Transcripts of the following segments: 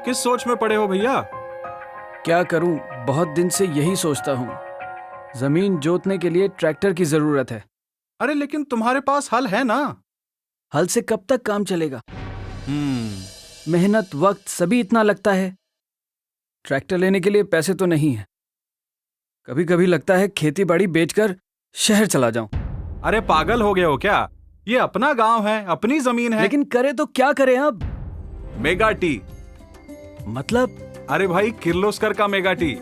किस सोच में पड़े हो भैया? क्या करूं, बहुत दिन से यही सोचता हूं। जमीन जोतने के लिए ट्रैक्टर की जरूरत है। अरे लेकिन तुम्हारे पास हल है ना। हल से कब तक काम चलेगा? हम्म। मेहनत, वक्त सभी इतना लगता है। ट्रैक्टर लेने के लिए पैसे तो नहीं है। कभी कभी लगता है खेती बाड़ी बेचकर शहर चला जाऊं। अरे पागल हो गए हो क्या? ये अपना गांव है, अपनी जमीन है। लेकिन करे तो क्या करें अब? Mega T. मतलब? अरे भाई, किर्लोस्कर का मेगा टी,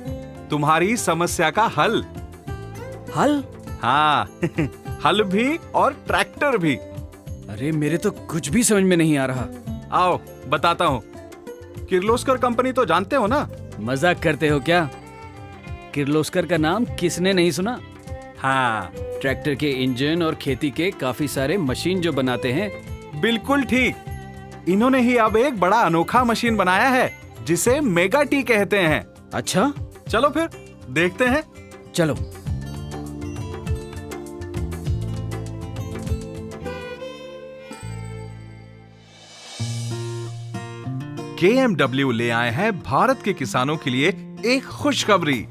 तुम्हारी समस्या का हल। हल? हाँ हल भी और ट्रैक्टर भी। अरे मेरे तो कुछ भी समझ में नहीं आ रहा। आओ बताता हूँ। किर्लोस्कर कंपनी तो जानते हो ना? मजाक करते हो क्या? किर्लोस्कर का नाम किसने नहीं सुना? हाँ ट्रैक्टर के इंजन और खेती के काफी सारे मशीन जो बनाते हैं। बिल्कुल ठीक। इन्होंने ही अब एक बड़ा अनोखा मशीन बनाया है जिसे मेगा टी कहते हैं। अच्छा, चलो फिर देखते हैं। चलो। KMW ले आए हैं भारत के किसानों के लिए एक खुशखबरी।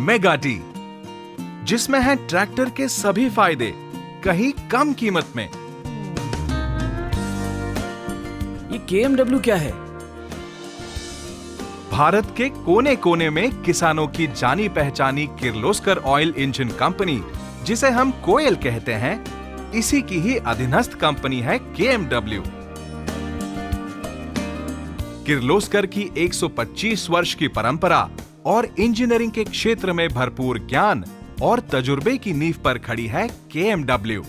मेगा टी, जिसमें है ट्रैक्टर के सभी फायदे कहीं कम कीमत में। ये KMW क्या है? भारत के कोने कोने में किसानों की जानी पहचानी किर्लोस्कर ऑयल इंजन कंपनी, जिसे हम कोयल कहते हैं, इसी की ही अधीनस्थ कंपनी है KMW। किर्लोस्कर की 125 वर्ष की परंपरा और इंजीनियरिंग के क्षेत्र में भरपूर ज्ञान और तजुर्बे की नींव पर खड़ी है KMW।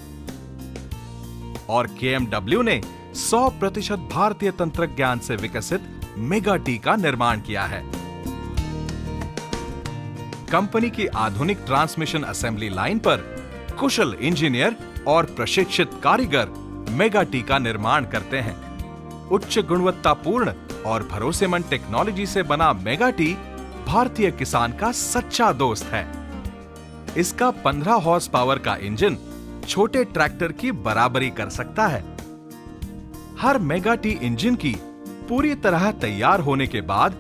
और KMW ने 100% भारतीय तंत्रज्ञान से विकसित मेगा टी का निर्माण किया है। कंपनी की आधुनिक ट्रांसमिशन असेंबली लाइन पर कुशल इंजीनियर और प्रशिक्षित कारीगर मेगा टी का निर्माण करते हैं। उच्च गुणवत्तापूर्ण और भरोसेमंद टेक्नोलॉजी से बना मेगा टी भारतीय किसान का सच्चा दोस्त है। इसका 15 हॉर्स पावर का इंजन छोटे ट्रैक्टर की बराबरी कर सकता है। हर मेगा टी इंजन की पूरी तरह तैयार होने के बाद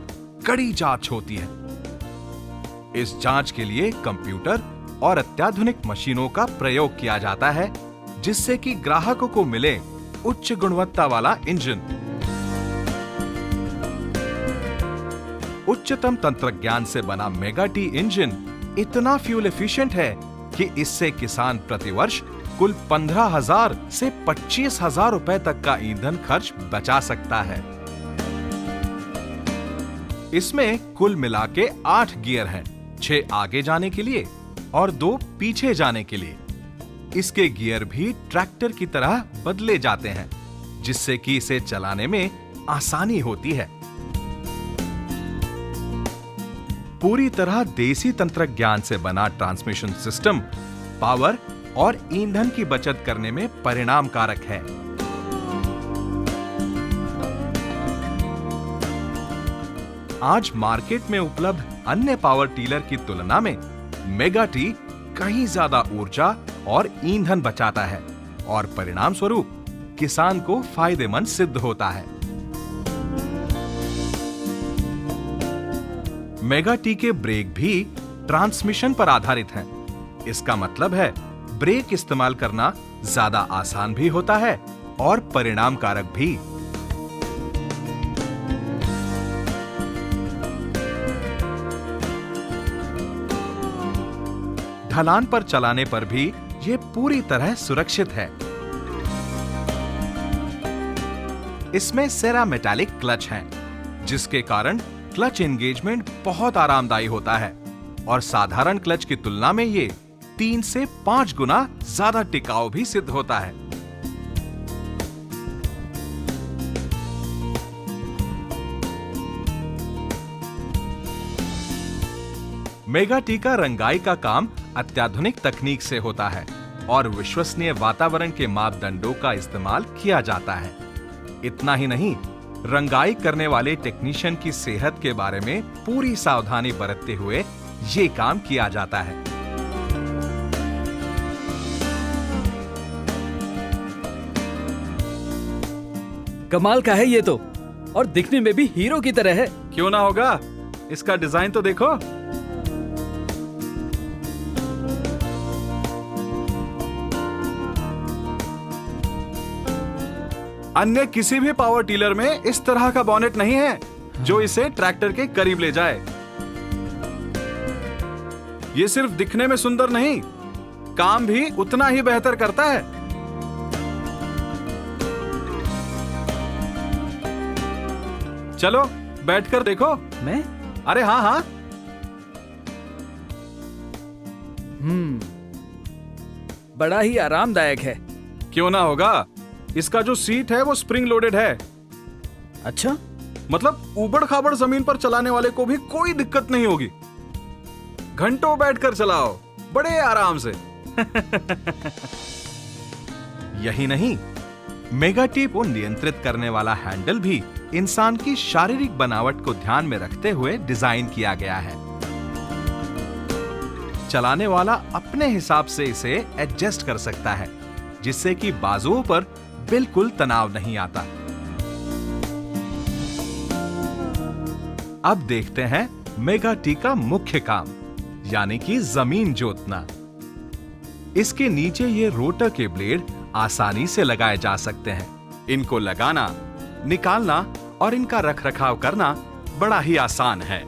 कड़ी जांच होती है। इस जांच के लिए कंप्यूटर और अत्याधुनिक मशीनों का प्रयोग किया जाता है, जिससे कि ग्राहकों को मिले उच्च गुणवत्ता वाला इंजन। उच्चतम तंत्रज्ञान से बना मेगा टी इंजन इतना फ्यूल एफिशिएंट है कि इससे किसान प्रतिवर्ष कुल 15,000 से 25,000 रुपए तक का ईंधन खर्च बचा सकता है। इसमें कुल मिला के 8 गियर हैं, 6 आगे जाने के लिए और 2 पीछे जाने के लिए। इसके गियर भी ट्रैक्टर की तरह बदले जाते हैं, जिससे कि इसे चलाने में आसानी होती है। पूरी तरह देसी तंत्रज्ञान से बना ट्रांसमिशन सिस्टम पावर और ईंधन की बचत करने में परिणामकारक है। आज मार्केट में उपलब्ध अन्य पावर टीलर की तुलना में मेगा टी कहीं ज्यादा ऊर्जा और ईंधन बचाता है और परिणाम स्वरूप किसान को फायदेमंद सिद्ध होता है। मेगा टी के ब्रेक भी ट्रांसमिशन पर आधारित हैं। इसका मतलब है ब्रेक इस्तेमाल करना ज्यादा आसान भी होता है और परिणामकारक भी। ढलान पर चलाने पर भी यह पूरी तरह सुरक्षित है। इसमें सेरा मेटालिक क्लच है, जिसके कारण क्लच एंगेजमेंट बहुत आरामदायी होता है और साधारण क्लच की तुलना में ये 3 से 5 गुना ज्यादा टिकाऊ भी सिद्ध होता है। मेगा टी का रंगाई का काम अत्याधुनिक तकनीक से होता है और विश्वसनीय वातावरण के मापदंडों का इस्तेमाल किया जाता है। इतना ही नहीं, रंगाई करने वाले टेक्नीशियन की सेहत के बारे में पूरी सावधानी बरतते हुए ये काम किया जाता है। कमाल का है ये तो, और दिखने में भी हीरो की तरह है। क्यों ना होगा, इसका डिजाइन तो देखो। अन्य किसी भी पावर टीलर में इस तरह का बॉनेट नहीं है जो इसे ट्रैक्टर के करीब ले जाए। ये सिर्फ दिखने में सुंदर नहीं, काम भी उतना ही बेहतर करता है। चलो बैठकर देखो। मैं? अरे हाँ हाँ। बड़ा ही आरामदायक है। क्यों ना होगा, इसका जो सीट है वो स्प्रिंग लोडेड है। अच्छा, मतलब ऊबड़ खाबड़ जमीन पर चलाने वाले को भी कोई दिक्कत नहीं होगी। घंटों बैठकर चलाओ बड़े आराम से। यही नहीं, मेगा टी को नियंत्रित करने वाला हैंडल भी इंसान की शारीरिक बनावट को ध्यान में रखते हुए डिजाइन किया गया है। चलाने वाला अपने हिसाब से इसे एडजस्ट कर सकता है, जिससे कि बाजुओं पर बिल्कुल तनाव नहीं आता। अब देखते हैं मेगा टी का मुख्य काम, यानी कि जमीन जोतना। इसके नीचे ये रोटर के ब्लेड आसानी से लगाए जा सकते हैं। इनको लगाना, निकालना और इनका रखरखाव करना बड़ा ही आसान है।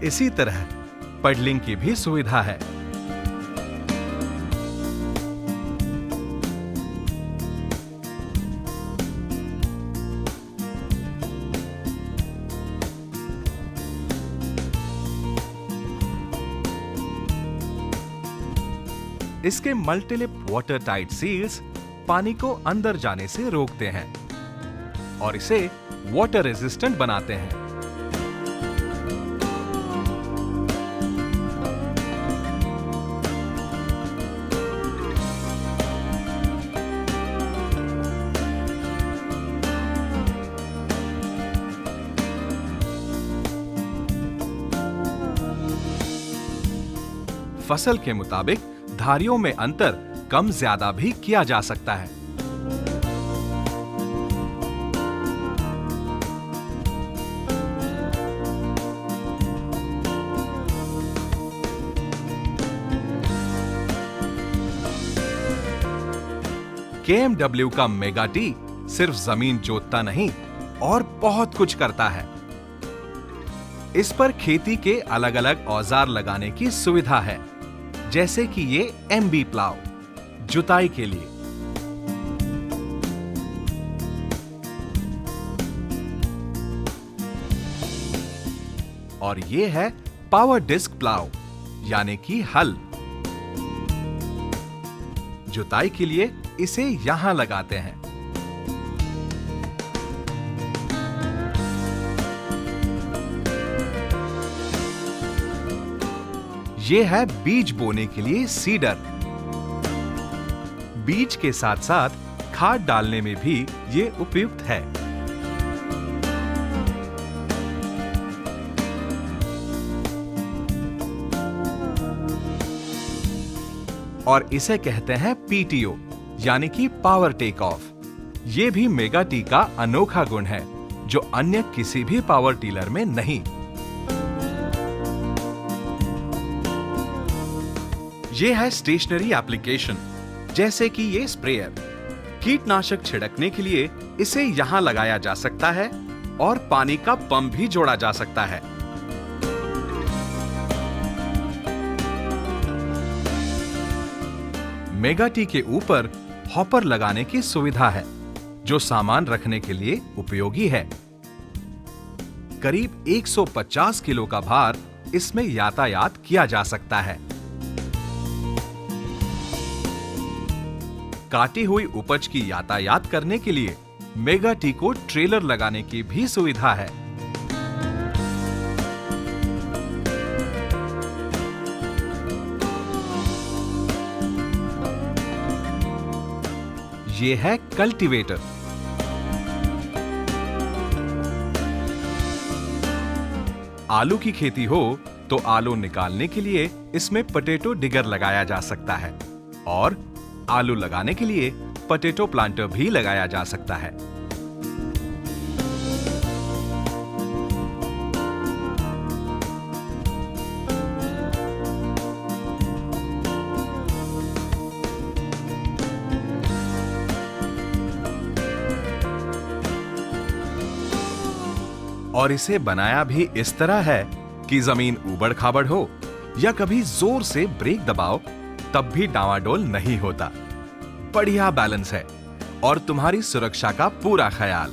इसी तरह पेडलिंग की भी सुविधा है। इसके मल्टीलिप वाटर टाइट सील्स पानी को अंदर जाने से रोकते हैं और इसे वाटर रेजिस्टेंट बनाते हैं। फसल के मुताबिक धारियों में अंतर कम ज्यादा भी किया जा सकता है। KMW का मेगा टी सिर्फ जमीन जोतता नहीं और बहुत कुछ करता है। इस पर खेती के अलग अलग औजार लगाने की सुविधा है, जैसे कि ये MB प्लाव जुताई के लिए, और ये है पावर डिस्क प्लाव यानी कि हल। जुताई के लिए इसे यहां लगाते हैं। ये है बीज बोने के लिए सीडर। बीज के साथ साथ खाद डालने में भी ये उपयुक्त है। और इसे कहते हैं PTO यानी कि पावर टेक ऑफ। ये भी मेगा टी का अनोखा गुण है जो अन्य किसी भी पावर टीलर में नहीं। ये है स्टेशनरी एप्लीकेशन, जैसे कि ये स्प्रेयर। कीटनाशक छिड़कने के लिए इसे यहां लगाया जा सकता है और पानी का पंप भी जोड़ा जा सकता है। मेगा टी के ऊपर हॉपर लगाने की सुविधा है, जो सामान रखने के लिए उपयोगी है। करीब 150 किलो का भार इसमें यातायात किया जा सकता है। काटी हुई उपज की यातायात करने के लिए मेगा टी को ट्रेलर लगाने की भी सुविधा है। ये है कल्टीवेटर। आलू की खेती हो तो आलू निकालने के लिए इसमें पोटैटो डिगर लगाया जा सकता है और आलू लगाने के लिए पोटैटो प्लांटर भी लगाया जा सकता है। और इसे बनाया भी इस तरह है कि जमीन ऊबड़ खाबड़ हो या कभी जोर से ब्रेक दबाओ तब भी डावाडोल नहीं होता। बढ़िया बैलेंस है और तुम्हारी सुरक्षा का पूरा ख्याल।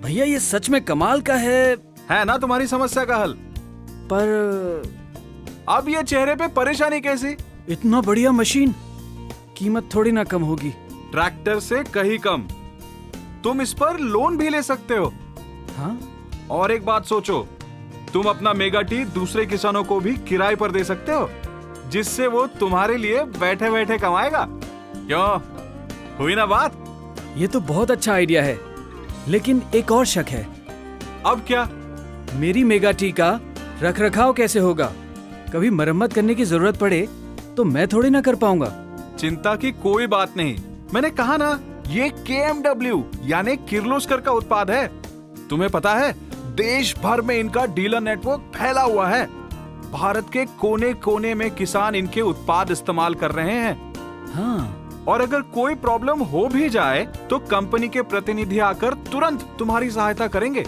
भैया ये सच में कमाल का है ना तुम्हारी समस्या का हल। पर अब ये चेहरे पे परेशानी कैसी? इतना बढ़िया मशीन, कीमत थोड़ी ना कम होगी। ट्रैक्टर से कहीं कम। तुम इस पर लोन भी ले सकते हो। हाँ? और एक बात सोचो, तुम अपना मेगा टी दूसरे किसानों को भी किराए पर दे सकते हो, जिससे वो तुम्हारे लिए बैठे बैठे कमाएगा। क्यों, हुई ना बात? ये तो बहुत अच्छा आइडिया है, लेकिन एक और शक है। अब क्या? मेरी मेगा टी का रख रखाव कैसे होगा? कभी मरम्मत करने की जरूरत पड़े तो मैं थोड़ी ना कर पाऊंगा। चिंता की कोई बात नहीं। मैंने कहा ना, ये KMW यानी किर्लोस्कर का उत्पाद है। तुम्हें पता है, देश भर में इनका डीलर नेटवर्क फैला हुआ है। भारत के कोने कोने में किसान इनके उत्पाद इस्तेमाल कर रहे हैं। हाँ। और अगर कोई प्रॉब्लम हो भी जाए तो कंपनी के प्रतिनिधि आकर तुरंत तुम्हारी सहायता करेंगे।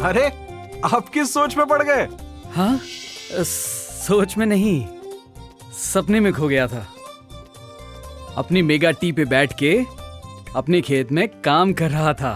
अरे, आप किस सोच में पड़ गए? हाँ, सोच में नहीं, सपने में खो गया था। अपनी मेगा टी पे बैठ के अपने खेत में काम कर रहा था।